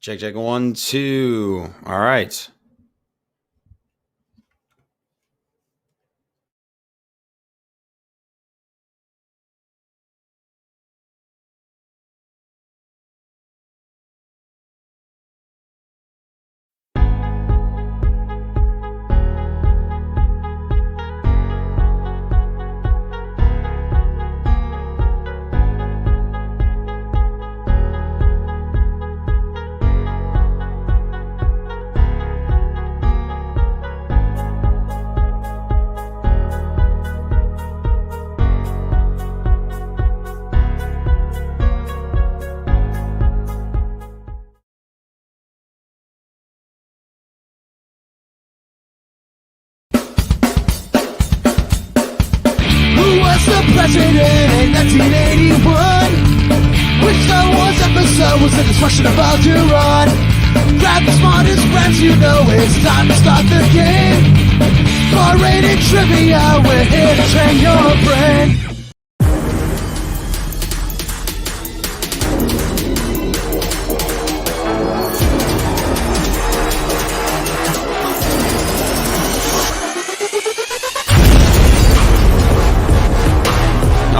Check, check. 1, 2. All right. Who was the president in 1981? Which Star Wars episode was the destruction about to run? Grab the smartest friends, you know it's time to start the game. R-rated trivia, we're here to train your brain.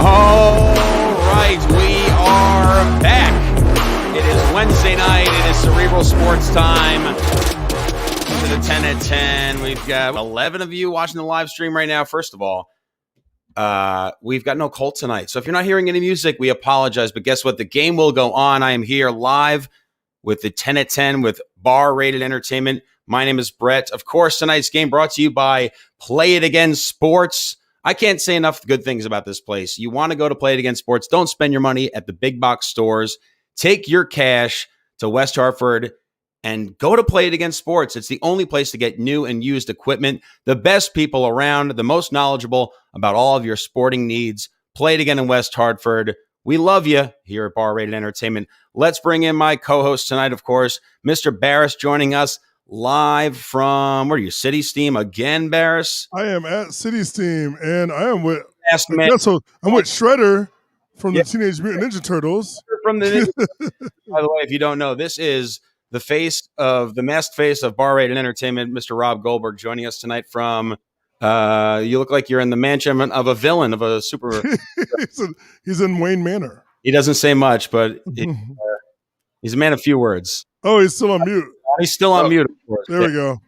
All right, we are back. It is Wednesday night. It is Cerebral Sports time. To the 10 at 10. We've got 11 of you watching the live stream right now. First of all, we've got no Colt tonight. So if you're not hearing any music, we apologize. But guess what? The game will go on. I am here live with the 10 at 10 with Bar Rated Entertainment. My name is Brett. Of course, tonight's game brought to you by Play It Again Sports. I can't say enough good things about this place. You want to go to Play It Again Sports, don't spend your money at the big box stores. Take your cash to West Hartford and go to Play It Again Sports. It's the only place to get new and used equipment, the best people around, the most knowledgeable about all of your sporting needs. Play It Again in West Hartford. We love you here at Bar Rated Entertainment. Let's bring in my co-host tonight, of course, Mr. Barris, joining us live from, where are you, City Steam again, Barris? I am at City Steam, and I am with, I'm with Shredder from the Teenage Mutant Ninja Turtles. From the By the way, if you don't know, this is the masked face of Bar Rated Entertainment, Mr. Rob Goldberg, joining us tonight from, you look like you're in the mansion of a villain, of a super... he's in Wayne Manor. He doesn't say much, but he's a man of few words. Oh, he's still on mute. He's still on mute, of course. There we go.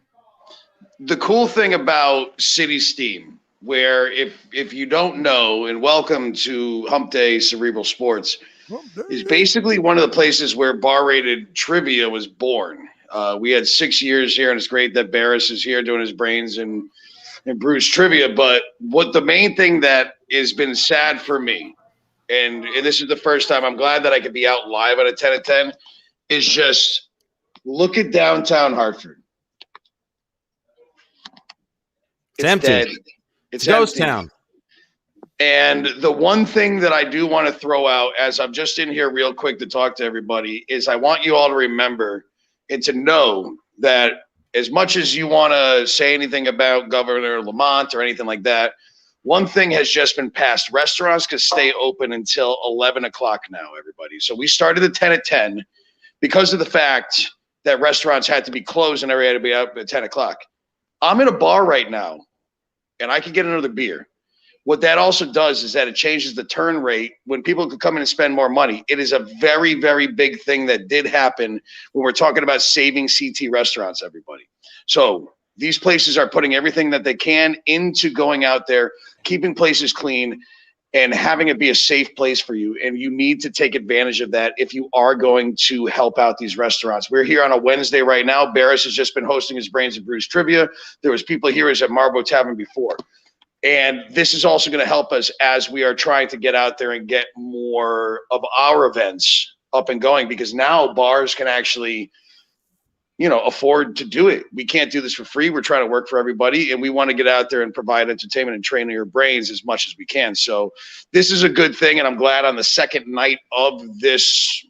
The cool thing about City Steam, where if you don't know, and welcome to Hump Day Cerebral Sports, is basically one of the places where bar-rated trivia was born. We had 6 years here, and it's great that Barris is here doing his brains and Bruce trivia. But what the main thing that has been sad for me, and this is the first time I'm glad that I could be out live at a 10 at 10, is just look at downtown Hartford. It's empty. Dead. It's ghost town. And the one thing that I do want to throw out, as I'm just in here real quick to talk to everybody, is I want you all to remember and to know that as much as you want to say anything about Governor Lamont or anything like that, one thing has just been passed. Restaurants can stay open until 11 o'clock now, everybody. So we started at 10 at 10 because of the fact that restaurants had to be closed and everybody had to be up at 10 o'clock. I'm in a bar right now, and I could get another beer. What that also does is that it changes the turn rate when people could come in and spend more money. It is a very, very big thing that did happen when we're talking about saving CT restaurants, everybody. So these places are putting everything that they can into going out there, keeping places clean, and having it be a safe place for you. And you need to take advantage of that if you are going to help out these restaurants. We're here on a Wednesday right now. Barris has just been hosting his Brains and Brews Trivia. There was people here at Marbo Tavern before. And this is also going to help us as we are trying to get out there and get more of our events up and going, because now bars can actually, afford to do it. We can't do this for free. We're trying to work for everybody, and we want to get out there and provide entertainment and train your brains as much as we can. So this is a good thing, and I'm glad on the second night of this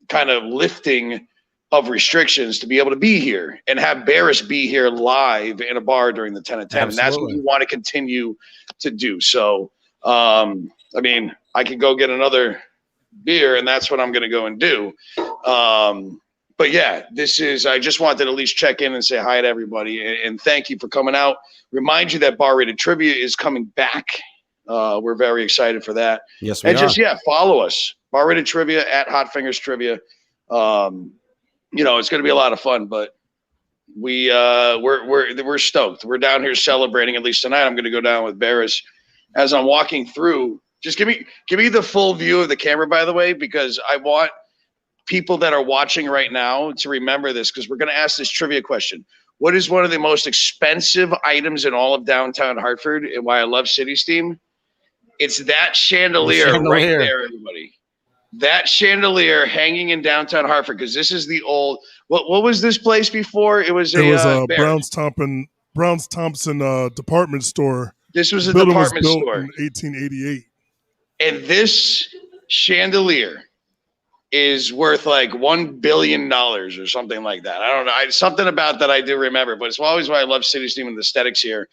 kind of lifting of restrictions to be able to be here and have Barris be here live in a bar during the 10 at 10. Absolutely. And that's what we want to continue to do. So, I could go get another beer, and that's what I'm going to go and do. but yeah, I just wanted to at least check in and say hi to everybody and thank you for coming out. Remind you that Bar Rated Trivia is coming back. We're very excited for that. Yes, we and are. just, follow us. Bar Rated Trivia at Hot Fingers Trivia. It's going to be a lot of fun, but we're stoked. We're down here celebrating. At least tonight, I'm going to go down with Barris. As I'm walking through, just give me the full view of the camera, by the way, because I want people that are watching right now to remember this, because we're going to ask this trivia question. What is one of the most expensive items in all of downtown Hartford, and why I love City Steam? It's that chandelier right there, everybody. That chandelier hanging in downtown Hartford, because this is the old. What was this place before? It was a Brown's Thompson department store. This was a department built store in 1888, and this chandelier is worth like $1 billion or something like that. I don't know. Something about that I do remember, but it's always why I love City Steam and the aesthetics here.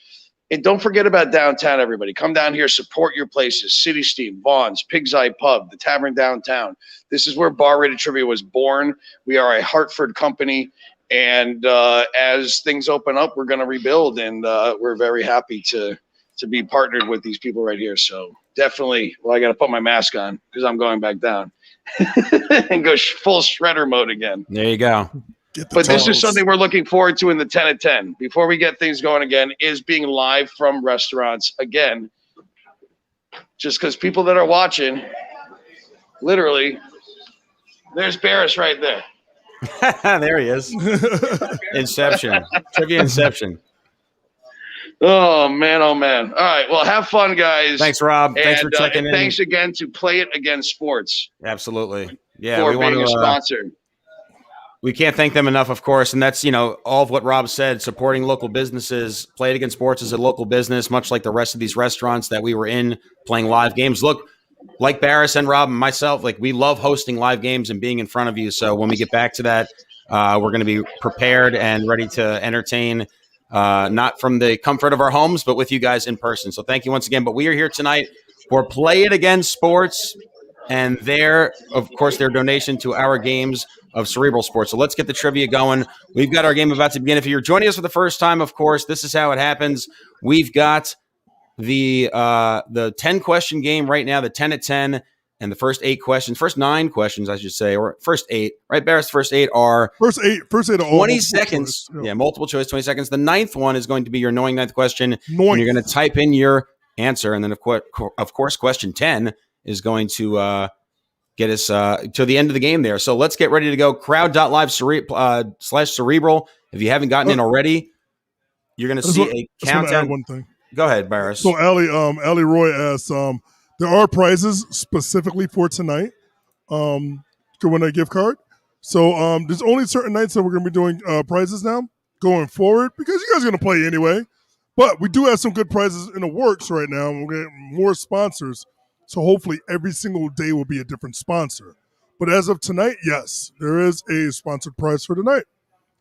And don't forget about downtown, everybody. Come down here, support your places. City Steam, Vaughn's, Pig's Eye Pub, the Tavern Downtown. This is where Bar Rated Trivia was born. We are a Hartford company. And as things open up, we're going to rebuild. And we're very happy to be partnered with these people right here. So definitely, I got to put my mask on because I'm going back down and go full shredder mode again. There you go. But this is something we're looking forward to in the 10 at 10. Before we get things going again, is being live from restaurants again. Just because people that are watching, literally, there's Barris right there. There he is. Inception. Trivia Inception. Oh, man. All right. Well, have fun, guys. Thanks, Rob. Thanks for checking in. Thanks again to Play It Again Sports. Absolutely. Yeah, for being a sponsor. We can't thank them enough, of course, and that's, all of what Rob said, supporting local businesses. Play It Again Sports is a local business, much like the rest of these restaurants that we were in playing live games. Look, like Barris and Rob and myself, we love hosting live games and being in front of you. So when we get back to that, we're going to be prepared and ready to entertain, not from the comfort of our homes, but with you guys in person. So thank you once again. But we are here tonight for Play It Again Sports and their donation to our games of Cerebral Sports. So let's get the trivia going. We've got our game about to begin. If you're joining us for the first time, of course, this is how it happens. We've got the 10-question game right now, the 10 at 10, and the first 9 questions, I should say, or first 8, right, Barris? First 8 are 20 seconds. Yeah, multiple choice, 20 seconds. The 9th one is going to be your knowing 9th question. And you're going to type in your answer, and then of course, question 10 is going to get us to the end of the game there. So let's get ready to go. Crowd.live/cerebral. If you haven't gotten in already, you're going to see a countdown. One thing. Go ahead, Barris. So Allie Roy asks, there are prizes specifically for tonight to win a gift card. So there's only certain nights that we're going to be doing prizes now going forward, because you guys are going to play anyway. But we do have some good prizes in the works right now. We're getting more sponsors. So hopefully every single day will be a different sponsor. But as of tonight, yes, there is a sponsored prize for tonight.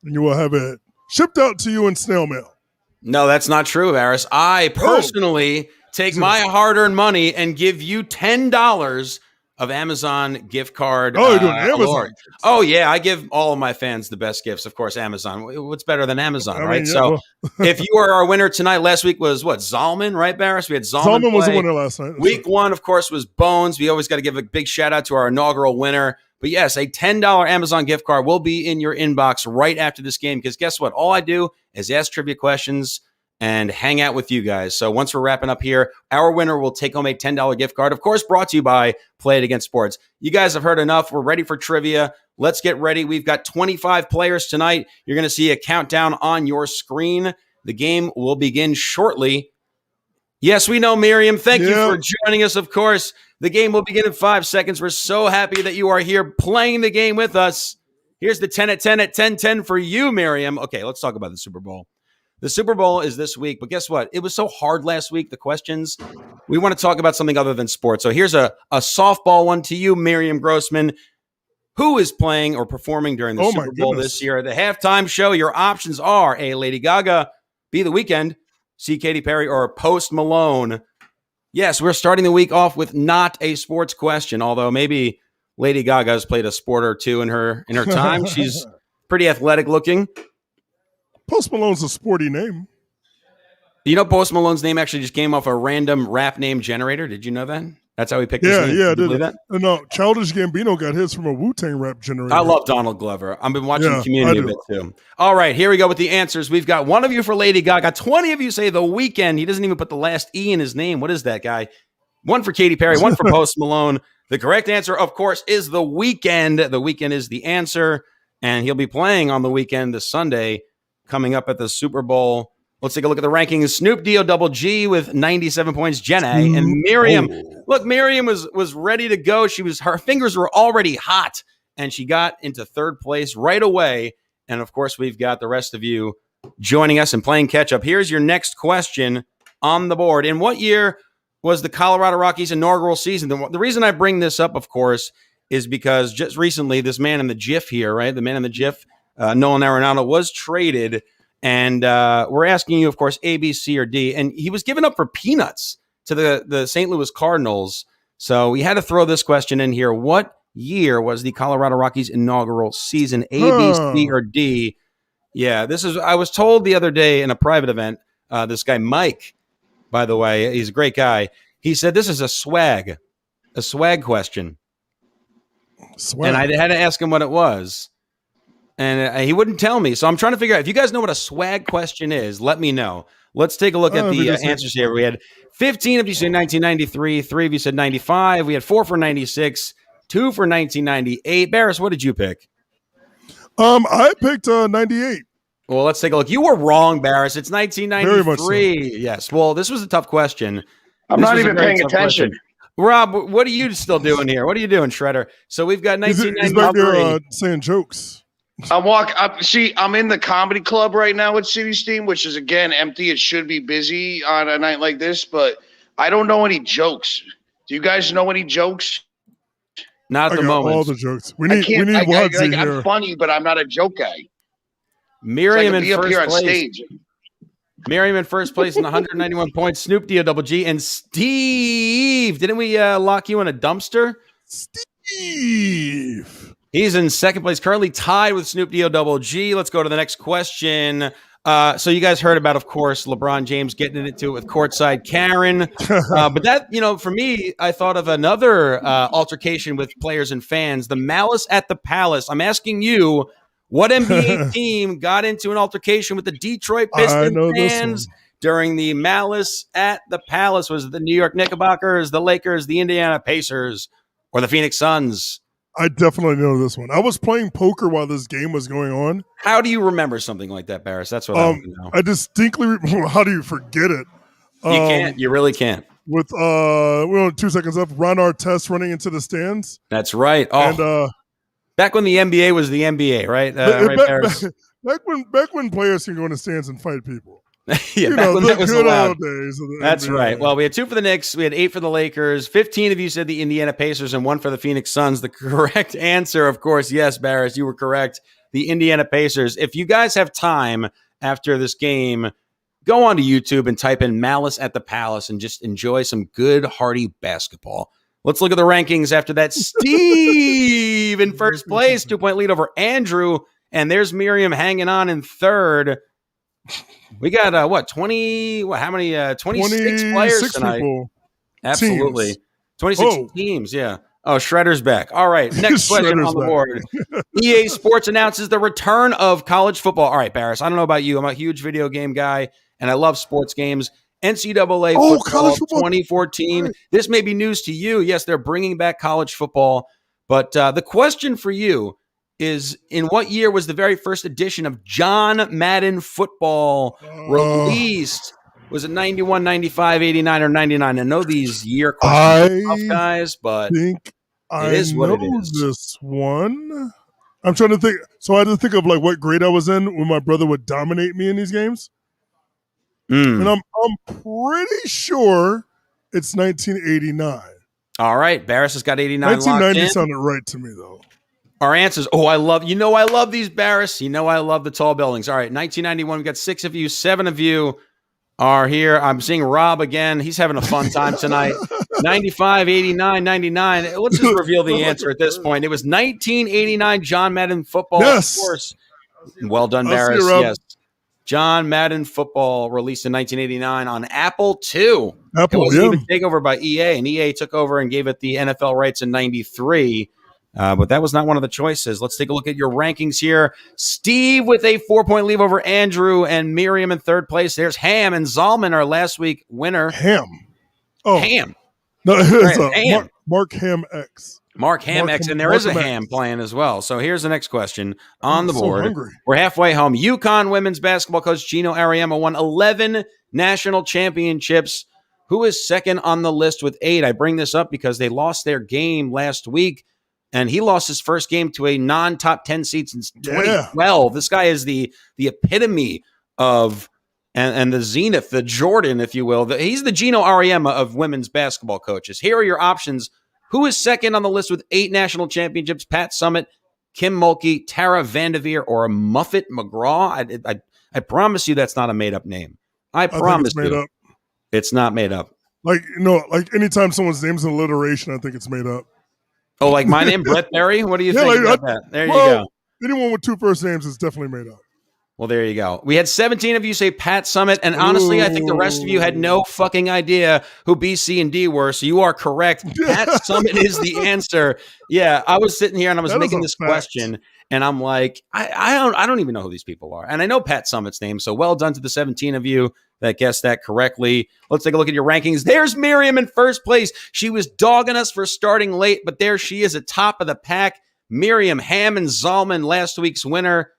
And you will have it shipped out to you in snail mail. No, that's not true, Barris. I personally take my hard-earned money and give you $10 of Amazon gift card. Oh, you're doing Amazon. Oh, yeah. I give all of my fans the best gifts. Of course, Amazon. What's better than Amazon, right? So if you are our winner tonight, last week was Zalman, right, Barris? We had Zalman. Zalman was the winner last night. Week 1, of course, was Bones. We always got to give a big shout out to our inaugural winner. But yes, a $10 Amazon gift card will be in your inbox right after this game, because guess what? All I do is ask trivia questions and hang out with you guys. So once we're wrapping up here, our winner will take home a $10 gift card, of course, brought to you by Play It Again Sports. You guys have heard enough. We're ready for trivia. Let's get ready. We've got 25 players tonight. You're going to see a countdown on your screen. The game will begin shortly. Yes, we know, Miriam. Thank you for joining us, of course. The game will begin in 5 seconds. We're so happy that you are here playing the game with us. Here's the 10 at 10 at 10:10 for you, Miriam. Okay, let's talk about the Super Bowl. The Super Bowl is this week, but guess what? It was so hard last week, the questions. We want to talk about something other than sports. So here's a softball one to you, Miriam Grossman. Who is playing or performing during the Super Bowl this year? The halftime show, your options are A, Lady Gaga, B, The Weeknd, C, Katy Perry, or Post Malone. Yes, we're starting the week off with not a sports question, although maybe Lady Gaga has played a sport or two in her time. She's pretty athletic looking. Post Malone's a sporty name. You know, Post Malone's name actually just came off a random rap name generator. Did you know that? That's how he picked his name. Yeah, Did you believe that? No, Childish Gambino got his from a Wu-Tang rap generator. I love Donald Glover. I've been watching Community a bit too. All right, here we go with the answers. We've got one of you for Lady Gaga. 20 of you say The Weeknd. He doesn't even put the last E in his name. What is that guy? One for Katy Perry, one for Post Malone. The correct answer, of course, is The Weeknd. The Weeknd is the answer, and he'll be playing on The Weeknd this Sunday coming up at the Super Bowl. Let's take a look at the rankings. Snoop D-O-double-G with 97 points. Jenna and Miriam. Look, Miriam was ready to go. Her fingers were already hot, and she got into third place right away. And, of course, we've got the rest of you joining us and playing catch-up. Here's your next question on the board. In what year was the Colorado Rockies' inaugural season? The reason I bring this up, of course, is because just recently, this man in the GIF here, right? The man in the GIF, Nolan Arenado, was traded. And we're asking you, of course, A, B, C, or D. And he was given up for peanuts to the St. Louis Cardinals. So we had to throw this question in here. What year was the Colorado Rockies' inaugural season? A, B, C, or D? Yeah, I was told the other day in a private event, this guy, Mike, by the way, he's a great guy. He said this is a swag question. Swag. And I had to ask him what it was. And he wouldn't tell me. So I'm trying to figure out, if you guys know what a swag question is, let me know. Let's take a look at the answers here. We had 15 of you said 1993, 3 of you said 95. We had 4 for 96, 2 for 1998. Barris, what did you pick? I picked 98. Well, let's take a look. You were wrong, Barris. It's 1993. So. Yes. Well, this was a tough question. I'm not even paying attention. Question. Rob, what are you still doing here? What are you doing, Shredder? So we've got 1993. He's back there saying jokes. I'm in the comedy club right now with City Steam, which is, again, empty. It should be busy on a night like this, but I don't know any jokes. Do you guys know any jokes? Not at the moment. All the jokes. We need Wadsy here. I'm funny, but I'm not a joke guy. Miriam in first place. Miriam in first place in 191 points. Snoop D-O-double-G. And Steve. Didn't we lock you in a dumpster? Steve. He's in second place, currently tied with Snoop D-O-double-G. Let's go to the next question. So you guys heard about, of course, LeBron James getting into it with courtside Karen. But that, for me, I thought of another altercation with players and fans, the Malice at the Palace. I'm asking you, what NBA team got into an altercation with the Detroit Pistons fans during the Malice at the Palace? Was it the New York Knickerbockers, the Lakers, the Indiana Pacers, or the Phoenix Suns? I definitely know this one. I was playing poker while this game was going on. How do you remember something like that, Barris? That's what I want to know. I distinctly how do you forget it? You can't. You really can't. With we're on 2 seconds left. Ron Artest running into the stands. That's right. Oh, and back when the NBA was the NBA, right? Back when players can go in the stands and fight people. Yeah, back when that was allowed. Days of the That's NBA. right. Well, we had 2 for the Knicks. We had 8 for the Lakers. 15 of you said the Indiana Pacers and 1 for the Phoenix Suns. The correct answer, of course, yes, Barris, you were correct. The Indiana Pacers. If you guys have time after this game, go onto YouTube and type in Malice at the Palace and just enjoy some good, hearty basketball. Let's look at the rankings after that. Steve in first place, 2-point lead over Andrew. And there's Miriam hanging on in third. We got 20? How many? 26 players tonight. People. Absolutely, Teams. 26 teams. Yeah. Oh, Shredder's back. All right, next question on the board. EA Sports announces the return of college football. All right, Barris. I don't know about you. I'm a huge video game guy, and I love sports games. NCAA football 2014. Right. This may be news to you. Yes, they're bringing back college football, but the question for you is, in what year was the very first edition of John Madden Football released? Was it 91, 95, 89, or 99? I know these year questions are tough, guys, but it is what it is. This one. I'm trying to think. So I had to think of what grade I was in when my brother would dominate me in these games. And I'm pretty sure it's 1989. All right. Barris has got 89 1990 sounded right to me, though. Our answers. I love these, Barris. I love the tall buildings. All right, 1991, we've got 6 of you. 7 of you are here. I'm seeing Rob again. He's having a fun time tonight. 95, 89, 99. Let's just reveal the answer at this point. It was 1989 John Madden Football. Yes. Of course, Well done, I'll see Barris. you, Rob. Yes. John Madden Football released in 1989 on Apple II. It Apple, wasn't yeah. even taken over by EA, and EA took over and gave it the NFL rights in 93. But that was not one of the choices. Let's take a look at your rankings here. Steve with a 4-point lead over Andrew and Miriam in third place. There's Ham and Zalman, our last week winner. Ham. Oh, Ham. no, it's Ham. Mark Ham X. Mark Ham X, and there is a Mark ham X. playing as well. So here's the next question on the so board. hungry. We're halfway home. UConn women's basketball coach Gino Ariema won 11 national championships. Who is second on the list with 8? I bring this up because they lost their game last week, and he lost his first game to a non-top 10 seed since 2012. This guy is the epitome of and the zenith, the Jordan, if you will. He's the Gino Ariema of women's basketball coaches. Here are your options. Who is second on the list with 8 national championships? Pat Summitt, Kim Mulkey, Tara Vanderveer, or Muffet McGraw? I promise you that's not a made-up name. I promise think it's made up. It's not made up. Like anytime someone's name's an alliteration, I think it's made up. Oh, like my name, Brett Berry? What do you think about that? There you go. Anyone with 2 first names is definitely made up. Well, there you go. We had 17 of you say Pat Summitt, and honestly, I think the rest of you had no fucking idea who B, C, and D were, so you are correct. Pat Summitt is the answer. Yeah, I was sitting here and I was making this question, and I'm like, I don't even know who these people are. And I know Pat Summitt's name, so well done to the 17 of you that guessed that correctly. Let's take a look at your rankings. There's Miriam in first place. She was dogging us for starting late, but there she is at top of the pack. Miriam, Ham, and Zalman, last week's winner.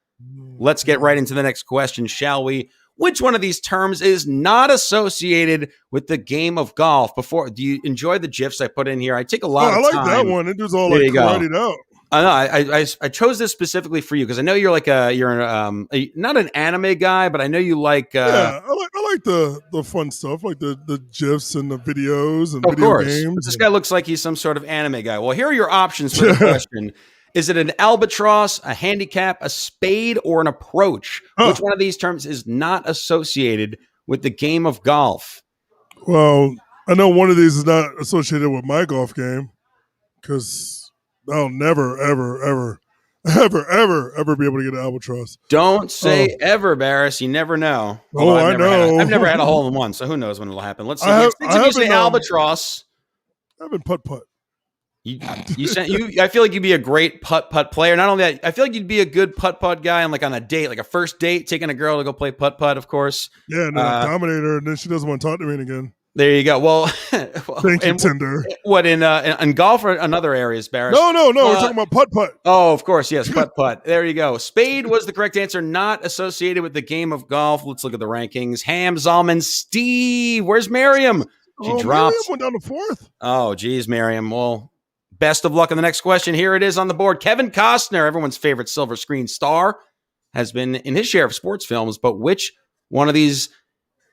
Let's get right into the next question, shall we? Which one of these terms is not associated with the game of golf? Do you enjoy the GIFs I put in here? I take a lot of time. I like that one. It was all like karate'd out. I know. I chose this specifically for you because I know you're not an anime guy, but I know you like. I like the fun stuff, like the GIFs and the videos and video games. But this guy looks like he's some sort of anime guy. Well, here are your options for the question. Is it an albatross, a handicap, a spade, or an approach? Which one of these terms is not associated with the game of golf? Well, I know one of these is not associated with my golf game because I'll never, ever, ever, ever, ever, ever be able to get an albatross. Don't say ever, Barris. You never know. I know. I've never had a hole in one, so who knows when it'll happen. Let's see. You say albatross. I've been putt-putt. I feel like you'd be a great putt-putt player. Not only that, I feel like you'd be a good putt-putt guy on a date, like a first date, taking a girl to go play putt-putt, of course. Yeah, and then I dominate her, and then she doesn't want to talk to me again. There you go. Well, thank you, Tinder. What in golf or in other areas, Barris? No. We're talking about putt-putt. Oh, of course, yes, putt-putt. There you go. Spade was the correct answer, not associated with the game of golf. Let's look at the rankings. Ham, Zalman, Steve. Where's Miriam? She dropped. Miriam went down to 4th. Oh, geez, Miriam. Well, best of luck on the next question. Here it is on the board. Kevin Costner, everyone's favorite silver screen star, has been in his share of sports films, but which one of these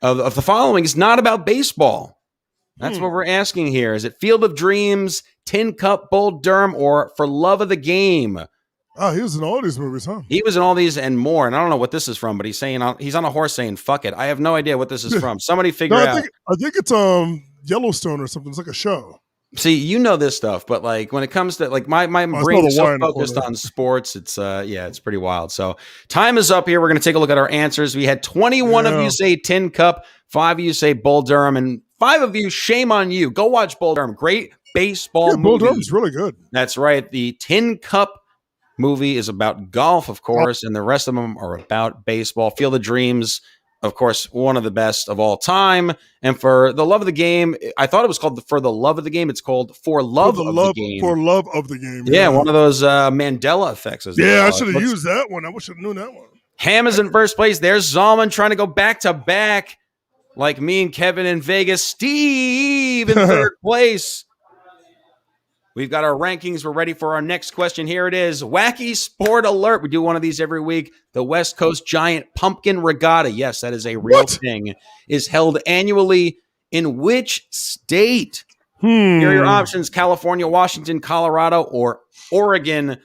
of the following is not about baseball? That's what we're asking here. Is it Field of Dreams, Tin Cup, Bull Durham, or For Love of the Game? Oh, he was in all these movies, huh? He was in all these and more, and I don't know what this is from, but he's on a horse saying "fuck it." I have no idea what this is from. Somebody figure out. I think it's Yellowstone or something. It's like a show. See, you know this stuff, but when it comes to my brain is so focused on sports, it's it's pretty wild. So time is up here. We're going to take a look at our answers. We had 21 of you say Tin Cup, 5 of you say Bull Durham, and 5 of you, shame on you. Go watch Bull Durham. Great baseball movie. Bull Durham's really good. That's right. The Tin Cup movie is about golf, of course, and the rest of them are about baseball. Field of Dreams, of course, one of the best of all time. And For the Love of the Game, I thought it was called For the Love of the Game. It's called For Love of the Game. For Love of the Game. Yeah, one of those Mandela effects. I should have used that one. I wish I knew that one. Ham is in first place. There's Zalman trying to go back to back like me and Kevin in Vegas. Steve in third place. We've got our rankings. We're ready for our next question. Here it is. Wacky Sport Alert. We do one of these every week. The West Coast Giant Pumpkin Regatta. Yes, that is a real thing. Is held annually in which state? Here are your options. California, Washington, Colorado, or Oregon.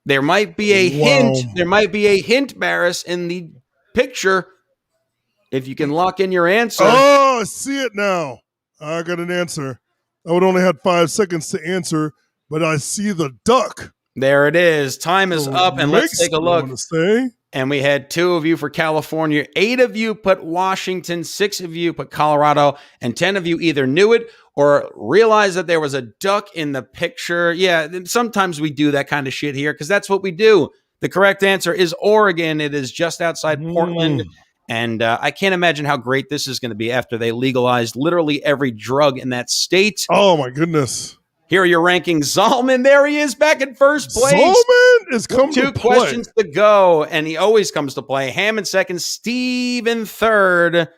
There might be a hint. There might be a hint, Barris, in the picture. If you can lock in your answer. Oh, I see it now. I got an answer. I would only had 5 seconds to answer, but I see the duck. There it is. Time is up, and let's take a look. And we had 2 of you for California, 8 of you put Washington, 6 of you put Colorado, and 10 of you either knew it or realized that there was a duck in the picture. Yeah, sometimes we do that kind of shit here because that's what we do. The correct answer is Oregon. It is just outside Portland. And I can't imagine how great this is going to be after they legalized literally every drug in that state. Oh, my goodness. Here are your rankings. Zalman, there he is back in first place. Zalman is coming to play. 2 questions to go, and he always comes to play. Ham in second, Steve in third.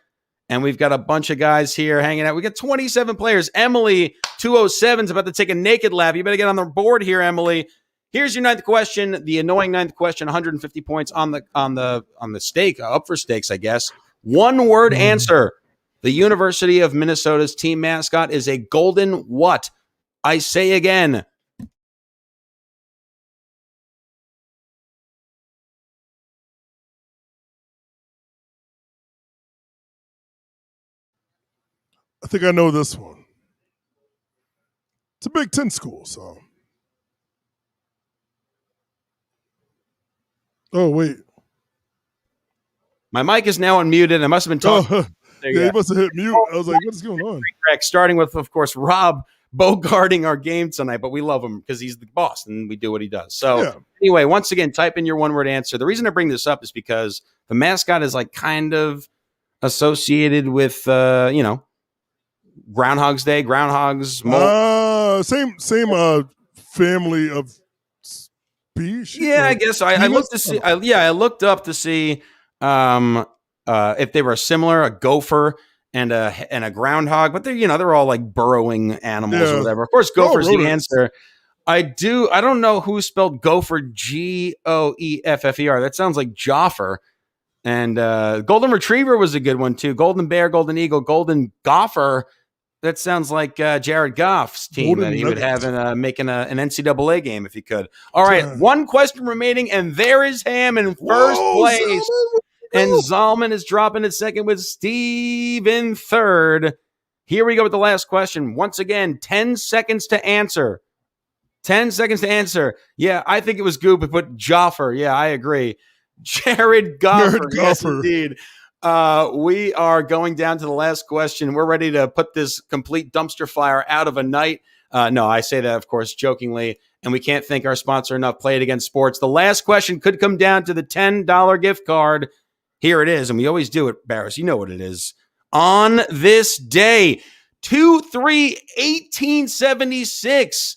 And we've got a bunch of guys here hanging out. We got 27 players. Emily, 207, is about to take a naked lap. You better get on the board here, Emily. Here's your 9th question. The annoying 9th question, 150 points on the stake, up for stakes, I guess. 1-word answer. The University of Minnesota's team mascot is a golden what? I say again. I think I know this one. It's a Big Ten school, so. Oh, wait. My mic is now unmuted. I must have been talking. Yeah, he must have hit mute. I was like, what's going on? Starting with, of course, Rob bogarting our game tonight, but we love him because he's the boss and we do what he does. So anyway, once again, type in your 1-word answer. The reason I bring this up is because the mascot is like kind of associated with, Groundhog's Day, groundhogs. Same family of species. Yeah, I guess I looked to see. I looked up to see if they were similar, a gopher and a groundhog, but they're all like burrowing animals or whatever. Of course, gopher's the answer. I don't know who spelled gopher Goeffer. That sounds like Joffer. And golden retriever was a good one too. Golden bear, golden eagle, golden gopher. That sounds like Jared Goff's team that he would have in making an NCAA game if he could. All right, 1 question remaining, and there is Ham in first place. And Zalman is dropping it second with Steve in third. Here we go with the last question. Once again, 10 seconds to answer. 10 seconds to answer. Yeah, I think it was Goop who put Joffer. Yeah, I agree. Jared Goffer. Yes, indeed. We are going down to the last question. We're ready to put this complete dumpster fire out of a night. No, I say that, of course, jokingly. And we can't thank our sponsor enough, Play It Again Sports. The last question could come down to the $10 gift card. Here it is, and we always do it, Barris. You know what it is. On this day, 2/3/1876,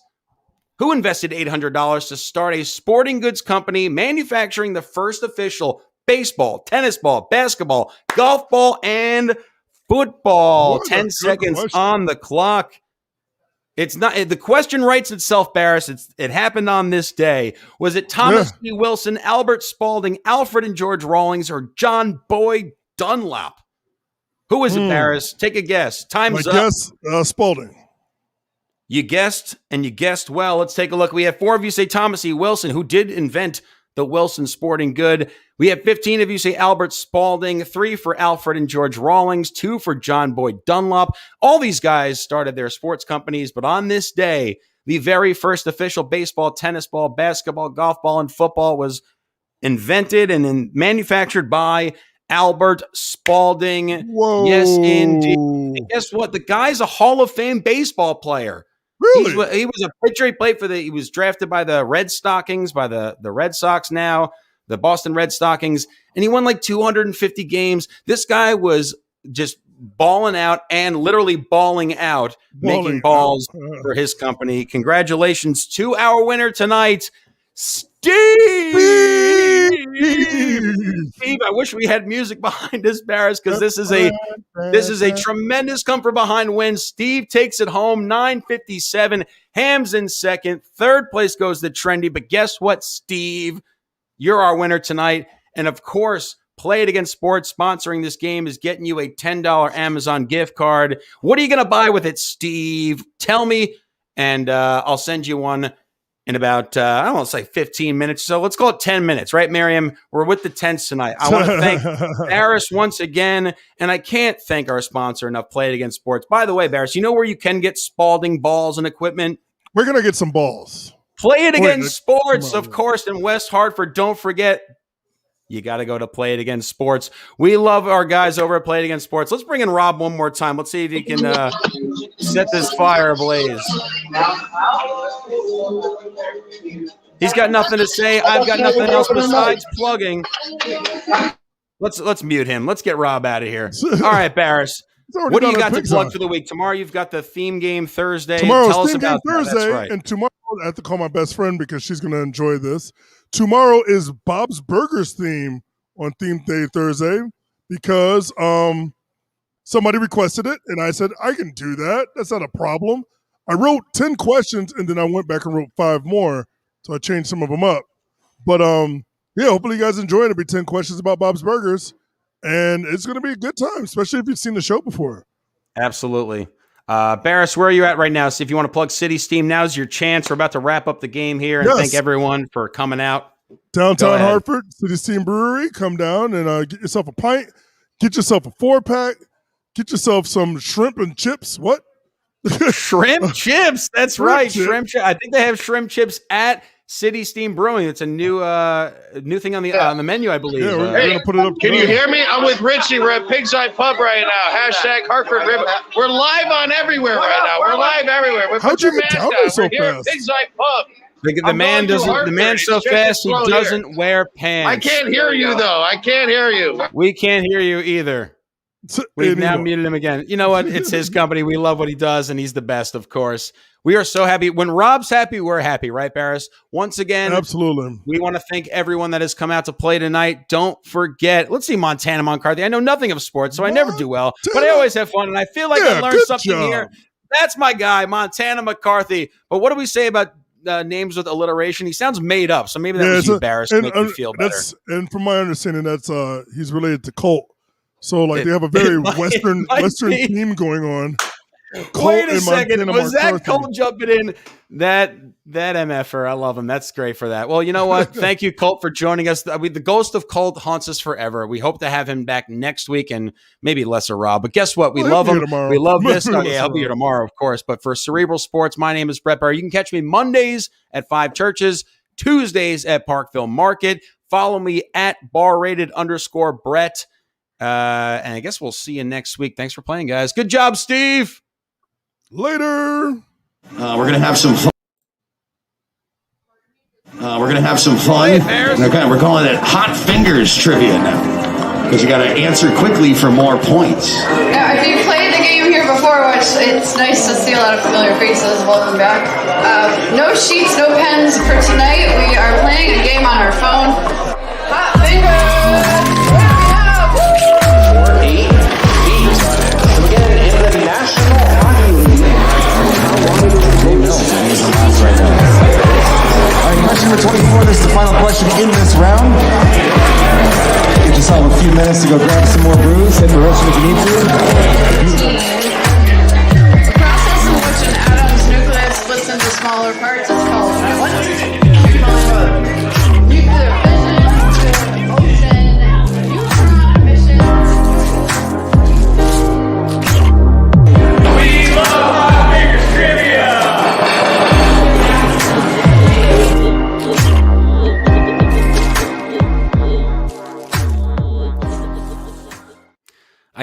who invested $800 to start a sporting goods company manufacturing the first official baseball, tennis ball, basketball, golf ball, and football? 10 seconds on the clock. It's not the question writes itself, Barris. It happened on this day. Was it Thomas C. Wilson, Albert Spalding, Alfred and George Rawlings, or John Boyd Dunlap? Who is it, Barris? Take a guess. Time's up. Guess Spalding. You guessed, and you guessed well. Let's take a look. We have 4 of you say Thomas E. Wilson, who did invent the Wilson Sporting Good. We have 15 of you say Albert Spalding, 3 for Alfred and George Rawlings, 2 for John Boyd Dunlap. All these guys started their sports companies, but on this day, the very first official baseball, tennis ball, basketball, golf ball, and football was invented and manufactured by Albert Spalding. Whoa. Yes, indeed. And guess what? The guy's a Hall of Fame baseball player. Really? He was a pitcher. He was drafted by the Red Stockings, by the Red Sox now, the Boston Red Stockings, and he won like 250 games. This guy was just balling out and literally balling out, making balls for his company. Congratulations to our winner tonight, Steve! Steve, I wish we had music behind this, Barris, because this is a tremendous come from behind win. Steve takes it home, 957. Ham's in second. Third place goes to Trendy. But guess what, Steve? You're our winner tonight. And of course, Play It Again Sports sponsoring this game is getting you a $10 Amazon gift card. What are you going to buy with it, Steve? Tell me, and I'll send you one in about, I don't want to say 15 minutes. So let's call it 10 minutes, right, Miriam? We're with the tents tonight. I want to thank Barris once again, and I can't thank our sponsor enough, Play It Again Sports. By the way, Barris, you know where you can get Spalding balls and equipment? We're going to get some balls. Play It Again Sports, of course, in West Hartford. Don't forget, you got to go to Play It Again Sports. We love our guys over at Play It Again Sports. Let's bring in Rob one more time. Let's see if he can set this fire ablaze. He's got nothing to say. I've got nothing else besides plugging. Let's mute him. Let's get Rob out of here. All right, Barris. What do you got to plug for the week? Tomorrow you've got the theme game Thursday. Tomorrow's theme game Thursday, right. And tomorrow I have to call my best friend because she's going to enjoy this. Tomorrow is Bob's Burgers theme on Theme Day Thursday because somebody requested it, and I said, I can do that. That's not a problem. I wrote 10 questions, and then I went back and wrote 5 more, so I changed some of them up. But, yeah, hopefully you guys enjoy it. It'll be 10 questions about Bob's Burgers, and it's going to be a good time, especially if you've seen the show before. Absolutely. Barris, where are you at right now? So if you want to plug City Steam, now's your chance. We're about to wrap up the game here, and thank everyone for coming out. Downtown Hartford, City Steam Brewery. Come down and get yourself a pint. Get yourself a 4-pack. Get yourself some shrimp and chips. What? Shrimp chips. That's right. Shrimp chips. I think they have shrimp chips at City Steam Brewing. It's a new thing on the menu, I believe. Yeah, we're gonna put it up. Can you hear me? I'm with Richie. We're at Pig's Eye Pub right now. Hashtag Hartford River. We're live on everywhere right now. We're live everywhere. How'd you get down there so We're here fast? at Pig's Eye Pub. The man doesn't. The man's so fast he doesn't wear pants. I can't hear you though. I can't hear you. We can't hear you either. We've now muted him again. You know what? It's his company. We love what he does, and he's the best, of course. We are so happy. When Rob's happy, we're happy, right, Barris? Once again, absolutely. We want to thank everyone that has come out to play tonight. Don't forget, let's see Montana McCarthy. I know nothing of sports, so I never do well, but I always have fun, and I feel like I learned something here. That's my guy, Montana McCarthy. But what do we say about names with alliteration? He sounds made up, so maybe that was you, Barris, to make you feel better. And from my understanding, that's he's related to Colt. So, they have a very Western theme going on. Colt. Wait a second. Was that Colt jumping in? That MFer. I love him. That's great for that. Well, you know what? Thank you, Colt, for joining us. The ghost of Colt haunts us forever. We hope to have him back next week and maybe lesser Rob. But guess what? We love him. We love this. Oh, yeah, I'll be here tomorrow, of course. But for Cerebral Sports, my name is Brett Barr. You can catch me Mondays at 5 Churches, Tuesdays at Parkville Market. Follow me at @barrated_Brett. And I guess we'll see you next week. Thanks for playing, guys. Good job, Steve. Later. We're going to have some fun. Okay, we're calling it Hot Fingers Trivia now. Because you got to answer quickly for more points. Now, if you've played the game here before, which it's nice to see a lot of familiar faces, welcome back. No sheets, no pens for tonight. We are playing a game on our phone. Hot Fingers! Question number 24, this is the final question in this round. Give yourself a few minutes to go grab some more brews, hit the roast if you need to. The process in which an atom's nucleus splits into smaller parts